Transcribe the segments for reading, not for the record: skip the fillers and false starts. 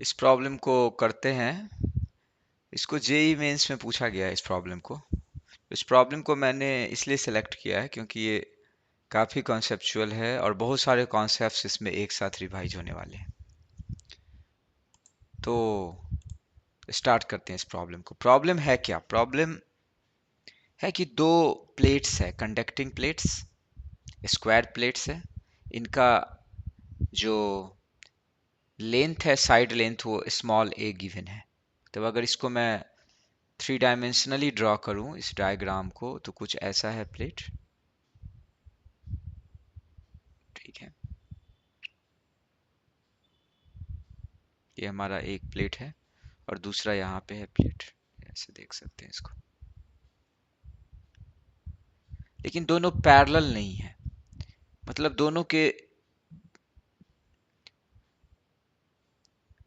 इस प्रॉब्लम को करते हैं। इसको जेई मेंस में पूछा गया है इस प्रॉब्लम को। इस प्रॉब्लम को मैंने इसलिए सेलेक्ट किया है क्योंकि ये काफ़ी कॉन्सेप्चुअल है और बहुत सारे कॉन्सेप्ट्स इसमें एक साथ रिवाइज होने वाले हैं। तो स्टार्ट करते हैं इस प्रॉब्लम को। प्रॉब्लम है क्या? प्रॉब्लम है कि दो प्लेट्स है, कंडक्टिंग प्लेट्स, स्क्वायर प्लेट्स है। इनका जो लेंथ है, साइड लेंथ, वो स्मॉल ए गिवन है। तो अगर इसको मैं थ्री डायमेंशनली ड्रॉ करूं इस डायग्राम को, तो कुछ ऐसा है प्लेट। ठीक है, ये हमारा एक प्लेट है और दूसरा यहाँ पे है प्लेट। ऐसे देख सकते हैं इसको। लेकिन दोनों पैरेलल नहीं है, मतलब दोनों के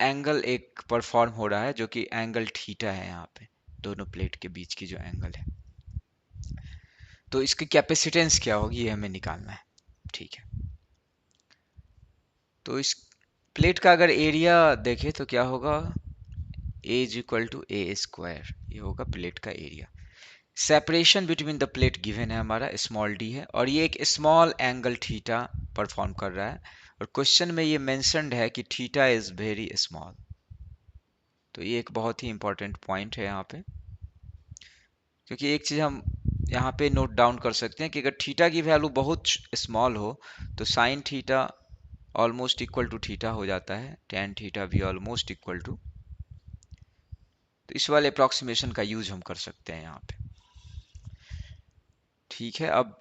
एंगल एक परफॉर्म हो रहा है जो कि एंगल थीटा है। यहाँ पे दोनों प्लेट के बीच की जो एंगल है, तो इसकी कैपेसिटेंस क्या होगी ये हमें निकालना है। ठीक है, तो इस प्लेट का अगर एरिया देखें तो क्या होगा, A is equal to A square, ये होगा प्लेट का area. Separation between the plate given है हमारा स्मॉल डी है, और ये एक स्मॉल एंगल थीटा परफॉर्म कर रहा है, और क्वेश्चन में ये मेंशन्ड है कि थीटा इज वेरी स्मॉल। तो ये एक बहुत ही इंपॉर्टेंट पॉइंट है यहाँ पे, क्योंकि एक चीज़ हम यहाँ पे नोट डाउन कर सकते हैं कि अगर थीटा की वैल्यू बहुत स्मॉल हो तो sine theta almost equal to theta हो जाता है, टेन थीटा भी ऑलमोस्ट इक्वल टू। तो इस वाले अप्रॉक्सीमेशन का यूज हम कर सकते हैं यहाँ पे। ठीक है, अब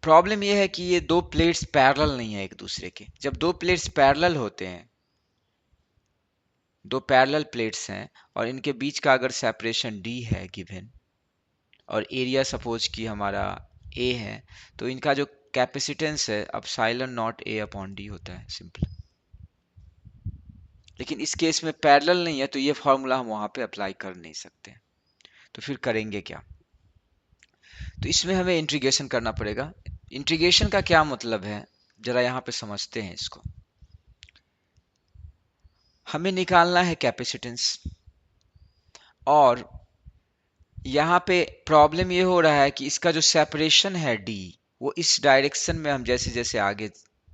प्रॉब्लम यह है कि ये दो प्लेट्स पैरेलल नहीं है एक दूसरे के। जब दो प्लेट्स पैरेलल होते हैं, दो पैरेलल प्लेट्स हैं और इनके बीच का अगर सेपरेशन d है गिवन, और एरिया सपोज कि हमारा a है, तो इनका जो कैपेसिटेंस है epsilon not a upon D होता है, सिंपल। लेकिन इस केस में पैरेलल नहीं है, तो ये फॉर्मूला हम वहां पे अप्लाई कर नहीं सकते। तो फिर करेंगे क्या? तो इसमें हमें इंटीग्रेशन करना पड़ेगा। इंटीग्रेशन का क्या मतलब है, जरा यहाँ पे समझते हैं इसको। हमें निकालना है कैपेसिटेंस, और यहाँ पे प्रॉब्लम ये हो रहा है कि इसका जो सेपरेशन है डी, वो इस डायरेक्शन में हम जैसे जैसे आगे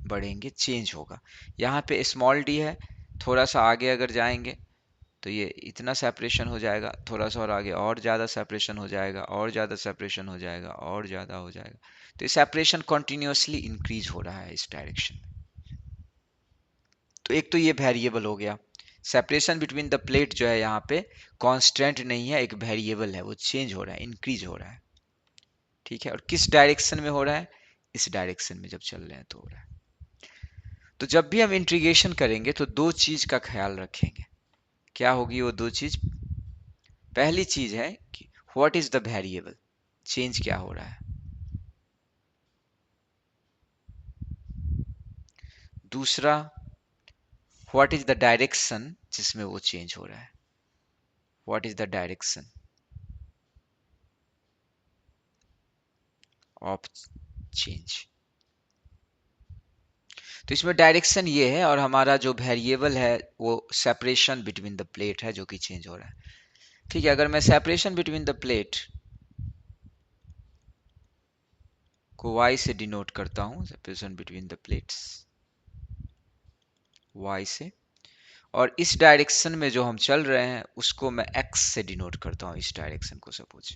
बढ़ेंगे चेंज होगा। यहाँ पे स्मॉल डी है, थोड़ा सा आगे अगर जाएंगे तो ये इतना सेपरेशन हो जाएगा, थोड़ा सा और आगे और ज़्यादा सेपरेशन हो जाएगा, और ज़्यादा सेपरेशन हो जाएगा, और ज़्यादा हो जाएगा। तो ये सेपरेशन कॉन्टिन्यूसली इंक्रीज हो रहा है इस डायरेक्शन में। तो एक तो ये वेरिएबल हो गया। सेपरेशन बिटवीन द प्लेट जो है यहाँ पे कांस्टेंट नहीं है, एक वेरिएबल है, वो चेंज हो रहा है, इंक्रीज हो रहा है। ठीक है, और किस डायरेक्शन में हो रहा है? इस डायरेक्शन में जब चल रहे हैं तो हो रहा है। तो जब भी हम इंटीग्रेशन करेंगे तो दो चीज का ख्याल रखेंगे। क्या होगी वो दो चीज? पहली चीज है कि what is the variable, change क्या हो रहा है। दूसरा, व्हाट इज द डायरेक्शन जिसमें वो चेंज हो रहा है, what is the direction of change. तो इसमें डायरेक्शन ये है, और हमारा जो वेरिएबल है वो सेपरेशन बिटवीन द प्लेट है जो कि चेंज हो रहा है। ठीक है, अगर मैं सेपरेशन बिटवीन द प्लेट को y से डिनोट करता हूं, separation between the plates y से, और इस डायरेक्शन में जो हम चल रहे हैं उसको मैं x से डिनोट करता हूं, इस डायरेक्शन को सपोज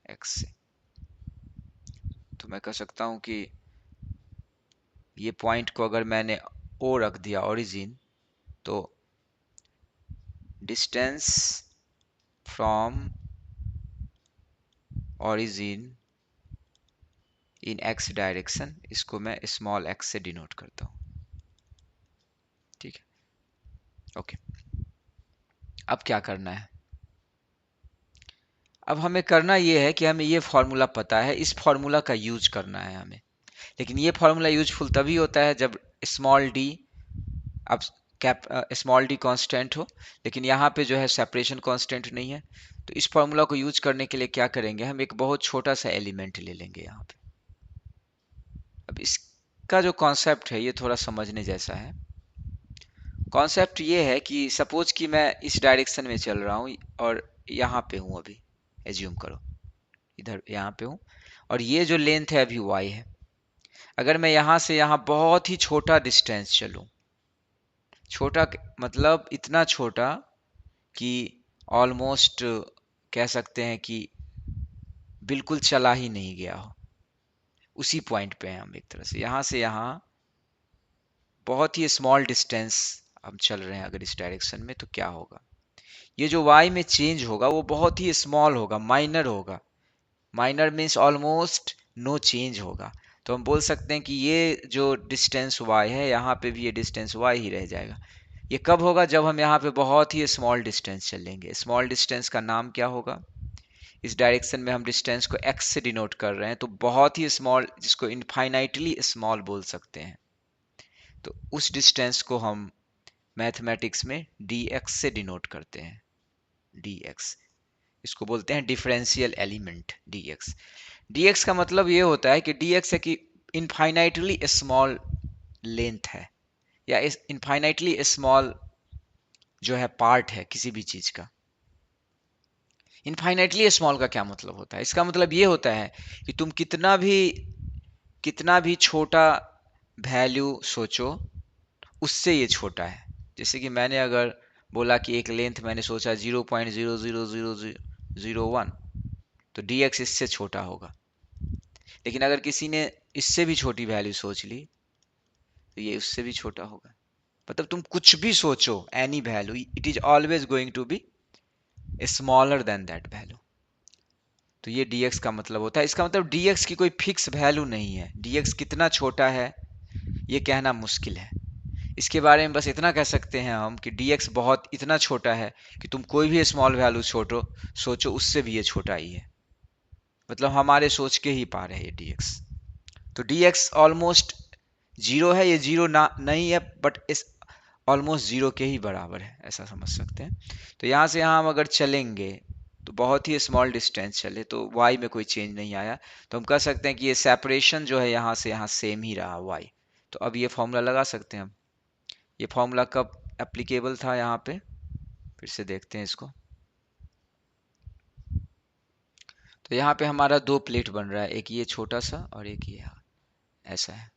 x से। तो मैं कह सकता हूं कि ये पॉइंट को अगर मैंने o रख दिया, ओरिजिन, तो distance from origin in x direction, इसको मैं स्मॉल x से डिनोट करता हूं। ठीक है, ओके। अब क्या करना है? अब हमें करना ये है कि हमें ये फॉर्मूला पता है, इस फॉर्मूला का यूज करना है हमें। लेकिन ये फॉर्मूला यूजफुल तभी होता है जब स्मॉल डी, अब कैप स्मॉल डी कांस्टेंट हो, लेकिन यहाँ पे जो है सेपरेशन कांस्टेंट नहीं है। तो इस फॉर्मूला को यूज करने के लिए क्या करेंगे, हम एक बहुत छोटा सा एलिमेंट ले लेंगे यहाँ पे। अब इसका जो कॉन्सेप्ट है ये थोड़ा समझने जैसा है। कॉन्सेप्ट ये है कि सपोज कि मैं इस डायरेक्शन में चल रहा हूँ और यहाँ पे हूँ अभी, एज्यूम करो इधर यहाँ पे हूँ, और ये जो लेंथ है अभी y है। अगर मैं यहाँ से यहाँ बहुत ही छोटा डिस्टेंस चलूँ, छोटा मतलब इतना छोटा कि ऑलमोस्ट कह सकते हैं कि बिल्कुल चला ही नहीं गया हो, उसी पॉइंट पे हैं हम एक तरह से यहाँ बहुत ही स्मॉल डिस्टेंस हम चल रहे हैं अगर इस डायरेक्शन में, तो क्या होगा, ये जो y में चेंज होगा वो बहुत ही स्मॉल होगा, माइनर होगा। Minor means almost no change होगा। तो हम बोल सकते हैं कि ये जो डिस्टेंस y है, यहाँ पे भी ये डिस्टेंस y ही रह जाएगा। ये कब होगा, जब हम यहाँ पे बहुत ही स्मॉल डिस्टेंस चलेंगे। स्मॉल डिस्टेंस का नाम क्या होगा, इस डायरेक्शन में हम डिस्टेंस को x से डिनोट कर रहे हैं, तो बहुत ही स्मॉल, जिसको इनफाइनाइटली स्मॉल बोल सकते हैं, तो उस डिस्टेंस को हम मैथमेटिक्स में dx से डिनोट करते हैं। dx, इसको बोलते हैं डिफरेंशियल एलिमेंट dx। dx का मतलब ये होता है कि dx है कि इनफाइनाइटली स्मॉल लेंथ है, या इनफाइनाइटली स्मॉल जो है पार्ट है किसी भी चीज का। इनफाइनाइटली स्मॉल का क्या मतलब होता है, इसका मतलब ये होता है कि तुम कितना भी छोटा वैल्यू सोचो, उससे ये छोटा है। जैसे कि मैंने अगर बोला कि एक लेंथ मैंने सोचा 0.0000001, तो dx इससे छोटा होगा। लेकिन अगर किसी ने इससे भी छोटी वैल्यू सोच ली, तो ये उससे भी छोटा होगा। मतलब तुम कुछ भी सोचो, any value, it is always going to be smaller than that value. तो ये dx का मतलब होता है। इसका मतलब dx की कोई फिक्स वैल्यू नहीं है, dx कितना छोटा है ये कहना मुश्किल है। इसके बारे में बस इतना कह सकते हैं हम कि dx बहुत इतना छोटा है कि तुम कोई भी स्मॉल वैल्यू सोचो, उससे भी ये छोटा ही है। मतलब हमारे सोच के ही पार है ये dx। तो dx ऑलमोस्ट जीरो है, ये जीरो ना नहीं है, बट इस ऑलमोस्ट जीरो के ही बराबर है, ऐसा समझ सकते हैं। तो यहाँ से यहाँ हम अगर चलेंगे तो बहुत ही स्मॉल डिस्टेंस चले तो y में कोई चेंज नहीं आया, तो हम कह सकते हैं कि ये सेपरेशन जो है यहाँ से यहाँ सेम ही रहा y। तो अब ये फॉर्मूला लगा सकते हैं हम। ये फॉर्मूला कब एप्लीकेबल था यहाँ पे, फिर से देखते हैं इसको। तो यहाँ पे हमारा दो प्लेट बन रहा है, एक ये छोटा सा और एक ये ऐसा है।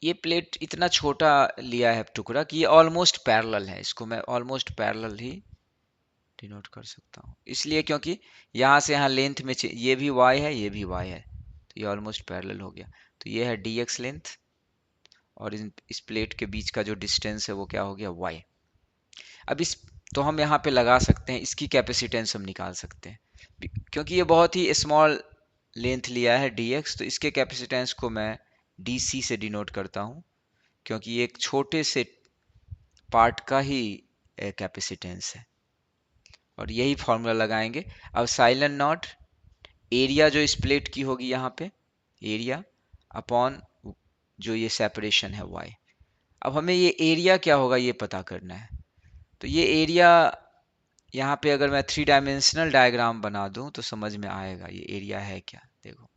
ये प्लेट इतना छोटा लिया है टुकड़ा कि ये ऑलमोस्ट पैरेलल है, इसको मैं ऑलमोस्ट पैरेलल ही डिनोट कर सकता हूँ, इसलिए क्योंकि यहाँ से यहाँ लेंथ में ये भी y है, ये भी y है, तो ये ऑलमोस्ट पैरेलल हो गया। तो ये है dx लेंथ, और इस प्लेट के बीच का जो डिस्टेंस है वो क्या हो गया, y। अब इस तो हम यहाँ पे लगा सकते हैं, इसकी कैपेसिटेंस हम निकाल सकते हैं, क्योंकि ये बहुत ही स्मॉल लेंथ लिया है dx, तो इसके कैपेसिटेंस को मैं dc से डिनोट करता हूँ, क्योंकि ये एक छोटे से पार्ट का ही कैपेसिटेंस है। और यही फॉर्मूला लगाएंगे। अब साइलन नॉट एरिया जो इस प्लेट की होगी यहाँ पे, एरिया अपॉन जो ये सेपरेशन है y। अब हमें ये एरिया क्या होगा ये पता करना है। तो ये एरिया यहाँ पे अगर मैं 3 डायमेंशनल डायग्राम बना दूं तो समझ में आएगा ये एरिया है क्या। देखो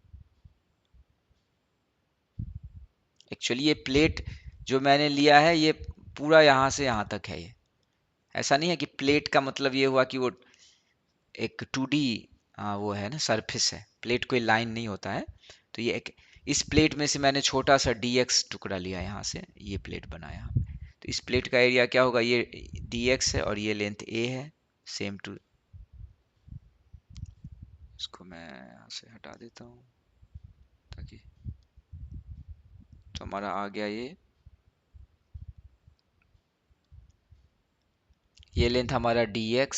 एक्चुअली ये प्लेट जो मैंने लिया है ये पूरा यहाँ से यहाँ तक है। ये ऐसा नहीं है कि प्लेट का मतलब ये हुआ कि वो एक 2D वो है ना, सरफेस है, प्लेट कोई लाइन नहीं होता है। तो ये एक इस प्लेट में से मैंने छोटा सा dx टुकड़ा लिया, यहाँ से ये प्लेट बनाया। तो इस प्लेट का एरिया क्या होगा, ये dx है और ये लेंथ a है, सेम टू। इसको मैं यहाँ से हटा देता हूँ ताकि, तो हमारा आ गया ये लेंथ हमारा dx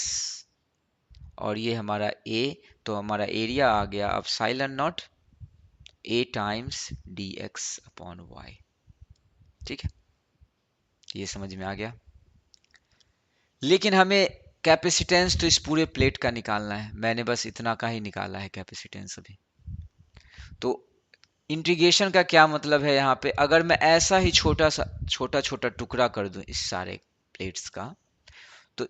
और ये हमारा a। तो हमारा एरिया आ गया अब साइलन not a times dx upon y। ठीक है, ये समझ में आ गया। लेकिन हमें कैपेसिटेंस तो इस पूरे प्लेट का निकालना है, मैंने बस इतना का ही निकाला है कैपेसिटेंस अभी। तो इंटीग्रेशन का क्या मतलब है, यहाँ पे अगर मैं ऐसा ही छोटा छोटा टुकड़ा कर दूं इस सारे प्लेट्स का, तो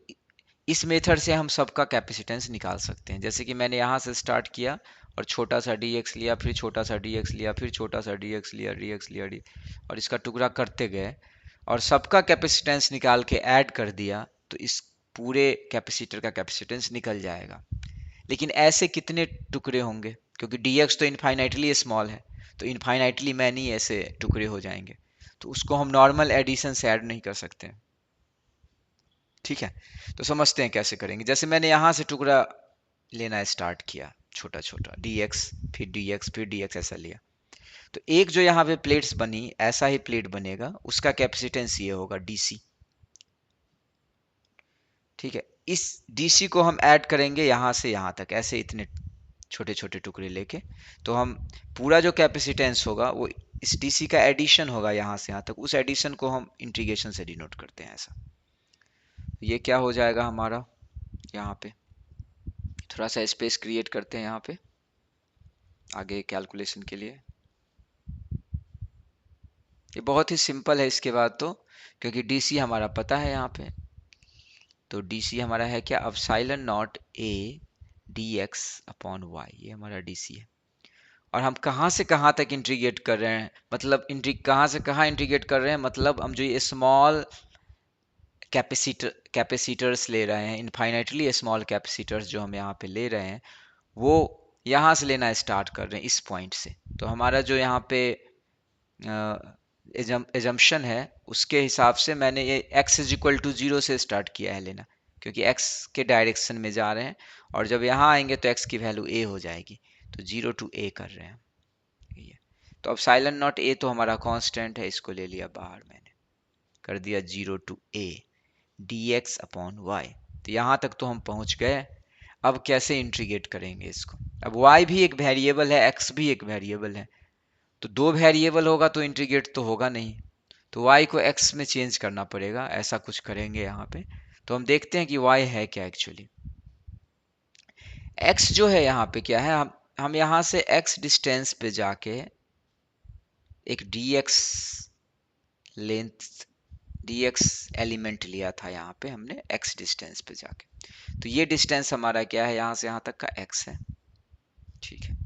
इस मेथड से हम सबका कैपेसिटेंस निकाल सकते हैं। जैसे कि मैंने यहाँ से स्टार्ट किया और छोटा सा dx लिया, फिर छोटा सा dx लिया, फिर छोटा सा dx लिया, और इसका टुकड़ा करते गए, और सबका कैपेसिटेंस निकाल के ऐड कर दिया तो इस पूरे कैपेसिटर का कैपेसिटेंस निकल जाएगा। लेकिन ऐसे कितने टुकड़े होंगे, क्योंकि dx तो इनफाइनाइटली स्मॉल है, तो इनफाइनाइटली मैनी ऐसे टुकड़े हो जाएंगे, तो उसको हम नॉर्मल एडिशन से ऐड नहीं कर सकते। ठीक है, तो समझते हैं कैसे करेंगे। जैसे मैंने यहाँ से टुकड़ा लेना स्टार्ट किया, छोटा छोटा dx, फिर dx, फिर dx ऐसा लिया, तो एक जो यहाँ पे प्लेट्स बनी, ऐसा ही प्लेट बनेगा, उसका कैपेसिटेंस ये होगा dc। ठीक है, इस dc को हम ऐड करेंगे यहाँ से यहाँ तक, ऐसे इतने छोटे छोटे टुकड़े लेके, तो हम पूरा जो कैपेसिटेंस होगा वो इस डीसी का एडिशन होगा यहाँ से यहाँ तक, उस एडिशन को हम इंटीग्रेशन से डिनोट करते हैं ऐसा। ये क्या हो जाएगा हमारा, यहाँ पे थोड़ा सा स्पेस क्रिएट करते हैं यहाँ पे आगे कैलकुलेशन के लिए। ये बहुत ही सिंपल है इसके बाद तो, क्योंकि डीसी हमारा पता है यहाँ पे, तो डीसी हमारा है क्या, epsilon naught a d x upon y, ये हमारा डीसी है। और हम कहाँ से कहाँ तक इंटीग्रेट कर रहे हैं, मतलब कहाँ से कहाँ इंटीग्रेट कर रहे हैं, मतलब हम जो ये स्मॉल कैपेसिटर्स ले रहे हैं, इनफाइनाइटली स्मॉल कैपेसिटर्स जो हम यहाँ पे ले रहे हैं, वो यहाँ से लेना स्टार्ट कर रहे हैं इस पॉइंट से। तो हमारा जो यहाँ पे एजम्पशन है उसके हिसाब से मैंने ये x इज इक्वल टू 0 से स्टार्ट किया है लेना, क्योंकि x के डायरेक्शन में जा रहे हैं, और जब यहाँ आएंगे तो x की वैल्यू a हो जाएगी, तो 0 टू a कर रहे हैं ये। तो अब साइलन नॉट a तो हमारा कांस्टेंट है, इसको ले लिया बाहर, मैंने कर दिया 0 two a dx upon y. तो यहाँ तक तो हम पहुँच गए। अब कैसे इंटीग्रेट करेंगे इसको, अब y भी एक वेरिएबल है, x भी एक वेरिएबल है, तो दो वेरिएबल होगा तो इंटीग्रेट तो होगा नहीं, तो y को x में चेंज करना पड़ेगा, ऐसा कुछ करेंगे यहाँ पे। तो हम देखते हैं कि y है क्या एक्चुअली। x जो है यहाँ पे क्या है, हम यहाँ से x डिस्टेंस पे जाके एक dx लेंथ, dx एलिमेंट लिया था यहाँ पे हमने x डिस्टेंस पे जाके, तो ये डिस्टेंस हमारा क्या है, यहाँ से यहाँ तक का x है। ठीक है,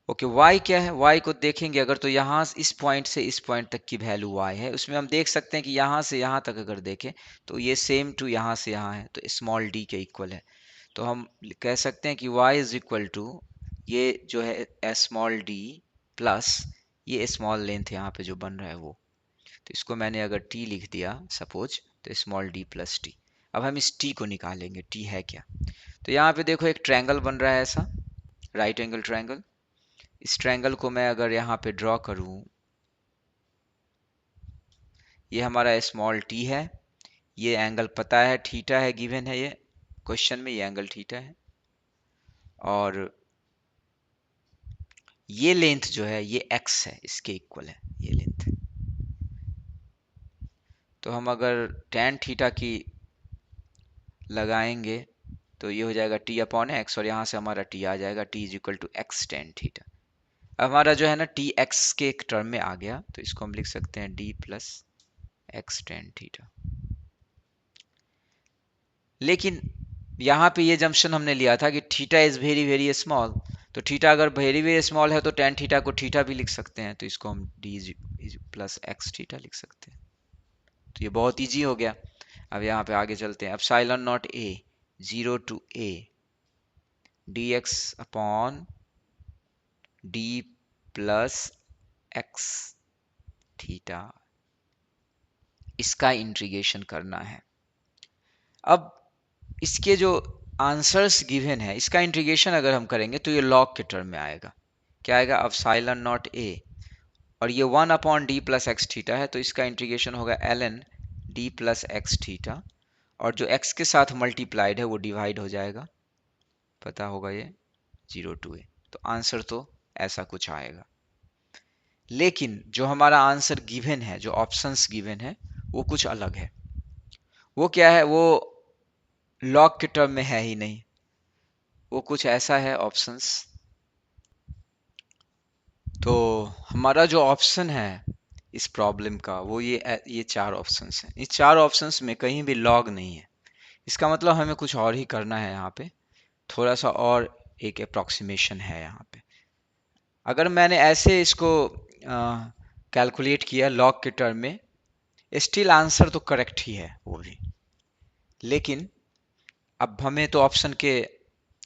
ओके y क्या है, y को देखेंगे अगर, तो यहाँ इस पॉइंट से इस पॉइंट तक की वैल्यू y है, उसमें हम देख सकते हैं कि यहाँ से यहाँ तक अगर देखें तो ये सेम टू यहाँ से यहाँ है, तो स्मॉल d के इक्वल है। तो हम कह सकते हैं कि y इज इक्वल टू ये जो है स्मॉल d प्लस ये स्मॉल लेंथ यहाँ पे जो बन रहा है वो, तो इसको मैंने अगर t लिख दिया सपोज, तो स्मॉल d प्लस t। अब हम इस t को निकालेंगे, t है क्या, तो यहाँ पे देखो एक ट्रायंगल बन रहा है ऐसा, राइट एंगल ट्रायंगल। इस ट्रायंगल को मैं अगर यहाँ पे ड्रॉ करूँ, ये हमारा स्मॉल t है, ये एंगल पता है थीटा है, गिवन है ये क्वेश्चन में, ये एंगल थीटा है, और ये लेंथ जो है ये x है, इसके इक्वल है ये लेंथ। तो हम अगर tan थीटा की लगाएंगे तो ये हो जाएगा t अपॉन एक्स, और यहाँ से हमारा t आ जाएगा, t is equal to x tan theta. अब हमारा जो है ना t x के एक टर्म में आ गया, तो इसको हम लिख सकते हैं d plus x tan theta. लेकिन यहाँ पे ये जंक्शन हमने लिया था कि theta is very very small, तो थीटा अगर वेरी वेरी स्मॉल है तो tan थीटा को थीटा भी लिख सकते हैं, तो इसको हम d प्लस एक्स थीटा लिख सकते हैं। तो ये बहुत इजी हो गया। अब यहाँ पे आगे चलते हैं, epsilon naught a 0 two a dx upon d plus x theta, इसका इंटीग्रेशन करना है। अब इसके जो आंसर्स गिवन है, इसका इंटीग्रेशन अगर हम करेंगे तो ये लॉग के टर्म में आएगा, क्या आएगा, एप्सिलॉन नॉट a, और ये 1 upon D plus x theta है, तो इसका इंटीग्रेशन होगा ln d plus x theta, और जो x के साथ मल्टीप्लाइड है वो डिवाइड हो जाएगा, पता होगा ये 0 टू a। तो आंसर तो ऐसा कुछ आएगा। लेकिन जो हमारा आंसर गिवन है, जो ऑप्शंस गिवन है, वो कुछ अलग है। वो क्या है, वो लॉग के टर्म में है ही नहीं, वो कुछ ऐसा है ऑप्शंस। तो हमारा जो ऑप्शन है इस प्रॉब्लम का, वो ये चार ऑप्शंस हैं। इस चार ऑप्शंस में कहीं भी लॉग नहीं है, इसका मतलब हमें कुछ और ही करना है यहाँ पे, थोड़ा सा और एक अप्रोक्सीमेशन है यहाँ पे। अगर मैंने ऐसे इसको कैलकुलेट किया लॉग के टर्म में, स्टिल आंसर तो करेक्ट ही है वो भी, लेकिन अब हमें तो ऑप्शन के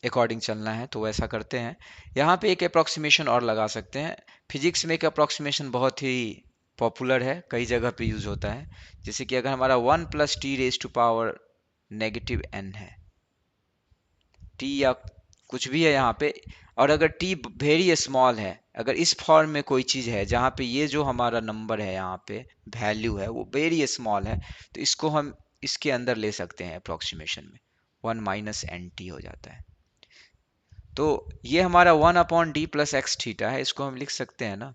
अकॉर्डिंग चलना है, तो वैसा करते हैं। यहाँ पे एक अप्रोक्सीमेशन और लगा सकते हैं। फिजिक्स में एक अप्रोक्सीमेशन बहुत ही पॉपुलर है, कई जगह पे यूज होता है। जैसे कि अगर हमारा 1 + t⁻⁻⁻n है, टी या कुछ भी है यहाँ पे, और अगर टी वेरी स्मॉल है, अगर इस फॉर्म में कोई चीज़ है जहाँ पे ये जो हमारा नंबर है यहाँ पे वैल्यू है वो वेरी स्मॉल है, तो इसको हम इसके अंदर ले सकते हैं अप्रोक्सीमेशन में, 1 - nt हो जाता है। तो ये हमारा 1/d+x थीटा है, इसको हम लिख सकते हैं ना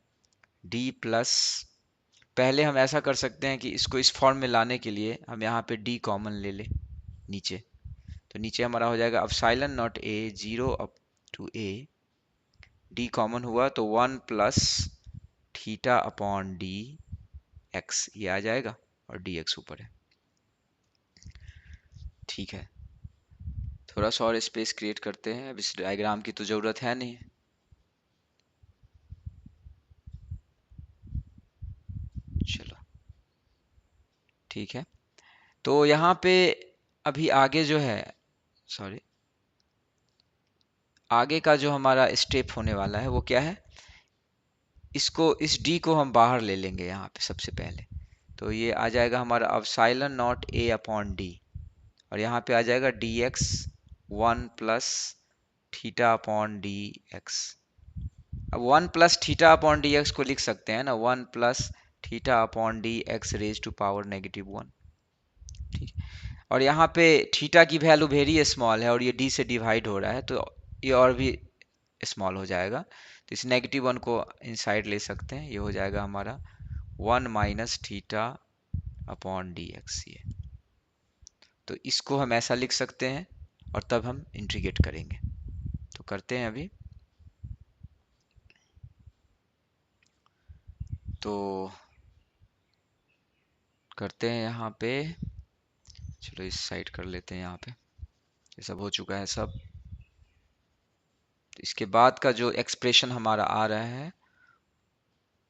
d प्लस, पहले हम ऐसा कर सकते हैं कि इसको इस फॉर्म में लाने के लिए हम यहाँ पे d कॉमन ले लें नीचे, तो नीचे हमारा हो जाएगा epsilon naught a 0 up to a, d common हुआ तो 1 + थीटा/d x ये आ जाएगा, और dx ऊपर है। ठीक है, थोड़ा सा और स्पेस क्रिएट करते हैं, अब इस डायग्राम की तो ज़रूरत है नहीं। चलो ठीक है, तो यहाँ पे अभी आगे जो है, सॉरी, आगे का जो हमारा स्टेप होने वाला है वो क्या है, इसको इस d को हम बाहर ले लेंगे यहाँ पे सबसे पहले, तो ये आ जाएगा हमारा एप्सिलॉन नॉट a/d, और यहाँ पे आ जाएगा dx 1 + थीटा/dx। अब 1 + थीटा/dx को लिख सकते हैं ना, 1 + थीटा/dx⁻⁻1। ठीक, और यहाँ पे थीटा की वैल्यू वेरी स्मॉल है और ये d से डिवाइड हो रहा है, तो ये और भी स्मॉल हो जाएगा, तो इस -1 को इनसाइड ले सकते हैं, ये हो जाएगा हमारा 1 - थीटा/dx। ये तो इसको हम ऐसा लिख सकते हैं, और तब हम इंटीग्रेट करेंगे, तो करते हैं अभी। तो करते हैं यहाँ पे, चलो इस साइड कर लेते हैं, यहाँ पे ये सब हो चुका है सब। तो इसके बाद का जो एक्सप्रेशन हमारा आ रहा है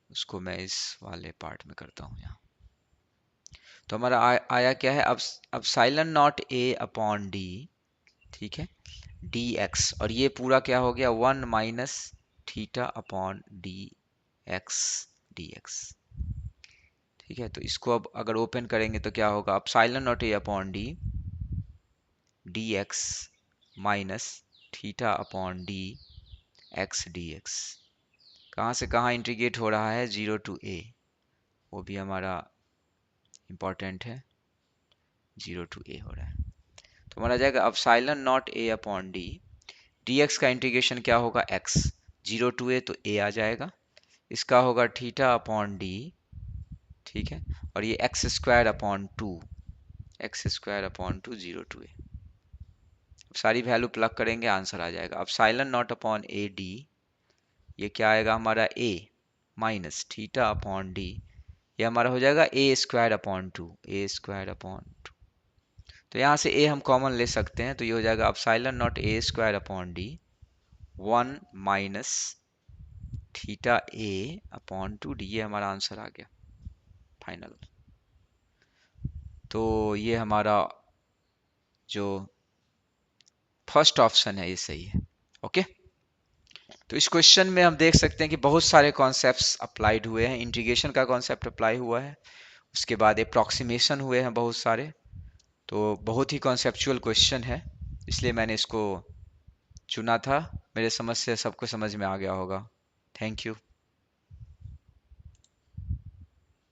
उसको मैं इस वाले पार्ट में करता हूँ यहाँ। तो हमारा आया क्या है, अब एप्सिलॉन नॉट a/d, ठीक है, dx, और ये पूरा क्या हो गया 1 - थीटा/dx dx। ठीक है, तो इसको अब अगर ओपन करेंगे तो क्या होगा, epsilon not a/d dx -थीटा/dx dx। कहाँ से कहाँ इंटीग्रेट हो रहा है, 0 to a, वो भी हमारा इंपॉर्टेंट है, 0 to a हो रहा है, तो हमारा जाएगा एप्सिलॉन नॉट a/d, dx का इंटीग्रेशन क्या होगा x, 0 to a तो a आ जाएगा, इसका होगा थीटा/d, ठीक है, और ये x² 0 to a। सारी वैल्यू प्लग करेंगे, आंसर आ जाएगा epsilon not upon A D, ये क्या आएगा हमारा a माइनस थीटा/d, ये हमारा हो जाएगा a²/2। तो यहाँ से a हम कॉमन ले सकते हैं, तो ये हो जाएगा एप्सिलॉन नॉट a²/d 1 - थीटा/a/2d, ये हमारा आंसर आ गया फाइनल। तो ये हमारा जो फर्स्ट ऑप्शन है ये सही है। ओके, तो इस क्वेश्चन में हम देख सकते हैं कि बहुत सारे कॉन्सेप्ट्स अप्लाइड हुए हैं। इंटीग्रेशन का कॉन्सेप्ट अप्लाई हुआ है, उसके बाद अप्रॉक्सीमेशन हुए हैं बहुत सारे, तो बहुत ही कॉन्सेप्चुअल क्वेश्चन है, इसलिए मैंने इसको चुना था। मेरे समझ से सबको समझ में आ गया होगा। Thank you.